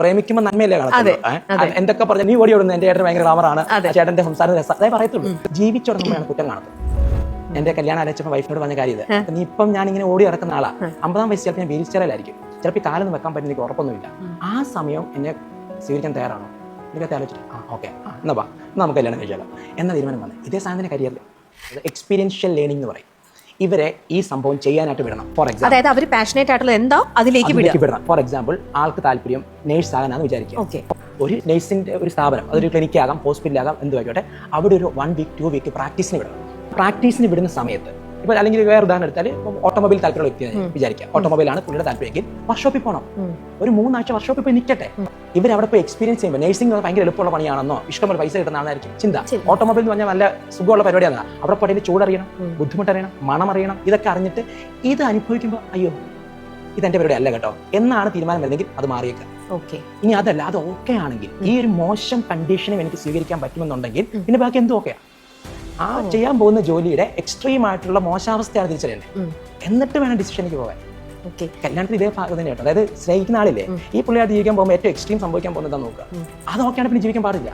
പ്രേമിക്കുമ്പോൾ നന്മയല്ലേ കാണത്തുള്ളൂ. എന്തൊക്കെ പറഞ്ഞു നീ ഓടി ഓടുന്നു, എന്റെ ചേട്ടൻ ഭയങ്കര ഗ്ലാമറാണ്, ചേട്ടന്റെ സംസാരം രസം, അതേ പറയത്തുള്ളൂ. ജീവിച്ചുടങ്ങുമ്പോഴാണ് കുറ്റം കാണത്തുള്ളൂ. എന്റെ കല്യാണം ആലോചിച്ചപ്പോൾ വൈഫിനോട് പറഞ്ഞ കാര്യം ഇത്. നീ ഇപ്പം ഞാൻ ഇങ്ങനെ ഓടി ഇറക്കുന്ന ആളാ, 50-ാം വയസ്സ് ചിലപ്പോൾ ഞാൻ വീൽ ചെയറിലായിരിക്കും, ചിലപ്പോൾ കാലൊന്നും വെക്കാൻ പറ്റുന്ന എനിക്ക് ഉറപ്പൊന്നുമില്ല. ആ സമയം എന്നെ സ്വീകരിക്കാൻ തയ്യാറാണോ? എനിക്കത്തെ ആലോചിച്ചിട്ട് എന്നാ നമുക്ക് കല്യാണം കഴിച്ചാലോ എന്ന തീരുമാനം വന്നത്. ഇതേ സാധനത്തിന്റെ കരിയറിൽ എക്സ്പീരിയൻഷ്യൽ ലേണിംഗ് എന്ന് പറയും. ഇവരെ ഈ സംഭവം ചെയ്യാനായിട്ട് വിടണം. ഫോർ എക്സാമ്പിൾ, അതായത് അവർ പാഷനേറ്റ് ആയിട്ടുള്ള എന്താ അതിലേക്ക് വിടണം. ഫോർ എക്സാമ്പിൾ, ആൾക്ക് താല്പര്യം നേഴ്സ് ആകാനാന്ന് വിചാരിക്കുക. ഒരു നേഴ്സിന്റെ ഒരു സ്ഥാപനം, അതൊരു ക്ലിനിക് ആകാം, ഹോസ്പിറ്റലാകാം, എന്തുമായിക്കോട്ടെ, അവിടെ ഒരു 1 വീക്ക് 2 വീക്ക് പ്രാക്ടീസിന് വിടണം. പ്രാക്ടീസിന് വിടുന്ന സമയത്ത് ഇപ്പോൾ അല്ലെങ്കിൽ വേറെ ഉദാഹരണം എടുത്താൽ ഓട്ടോമൊബൈൽ താല്പര്യമുള്ള വ്യക്തി വിചാരിക്കുക, ഓട്ടോമൊബൈലാണ് പുള്ളിയുടെ താല്പര്യമെങ്കിൽ വർക്ക്ഷോപ്പിൽ പോകണം. ഒരു 3 ആഴ്ച വർക്ക്ഷോപ്പിൽ പോയി നിൽക്കട്ടെ. ഇവരവിടെ പോയി എക്സ്പീരിയൻസ് ചെയ്യുമ്പോൾ നഴ്സിംഗ് ഭയങ്കര എളുപ്പമുള്ള പണിയാണെന്നോ ഇഷ്ടംപോലെ പൈസ കിട്ടുന്നതായിരിക്കും ചിന്ത. ഓട്ടോമൊബൈൽ എന്ന് പറഞ്ഞാൽ നല്ല സുഖമുള്ള പരിപാടിയാണ്. അവിടെ പോയിട്ട് ചൂടറിയണം, ബുദ്ധിമുട്ടറിയണം, മണം അറിയണം. ഇതൊക്കെ അറിഞ്ഞിട്ട് ഇത് അനുഭവിക്കുമ്പോൾ അയ്യോ ഇതെന്റെ പരിപാടി അല്ല കേട്ടോ എന്നാണ് തീരുമാനം വരുന്നെങ്കിൽ അത് മാറിയേക്കാം. ഇനി അതല്ല, അത് ഓക്കെ ആണെങ്കിൽ, ഈ ഒരു മോശം കണ്ടീഷനും എനിക്ക് സ്വീകരിക്കാൻ പറ്റുമെന്നുണ്ടെങ്കിൽ പിന്നെ ബാക്കി എന്തും ഓക്കെയാണ്. ആ ചെയ്യാൻ പോകുന്ന ജോലിയുടെ എക്സ്ട്രീം ആയിട്ടുള്ള മോശാവസ്ഥയാണ് തിരിച്ചറിയുന്നത്. എന്നിട്ട് വേണം ഡിസിഷനിലേക്ക് പോകാൻ. കല്യാണത്തിന് ഇതേ ഭാഗം തന്നെ കേട്ടോ. അതായത് സ്നേഹിക്കുന്ന ആളില്ലേ, ഈ പുള്ളിയായിട്ട് ജീവിക്കാൻ പോകുമ്പോൾ ഏറ്റവും എക്സ്ട്രീം സംഭവിക്കാൻ പോകുന്നതാ നോക്കുക. അത് ഓക്കെയാണ്, പിന്നെ ജീവിക്കാൻ പാടില്ല.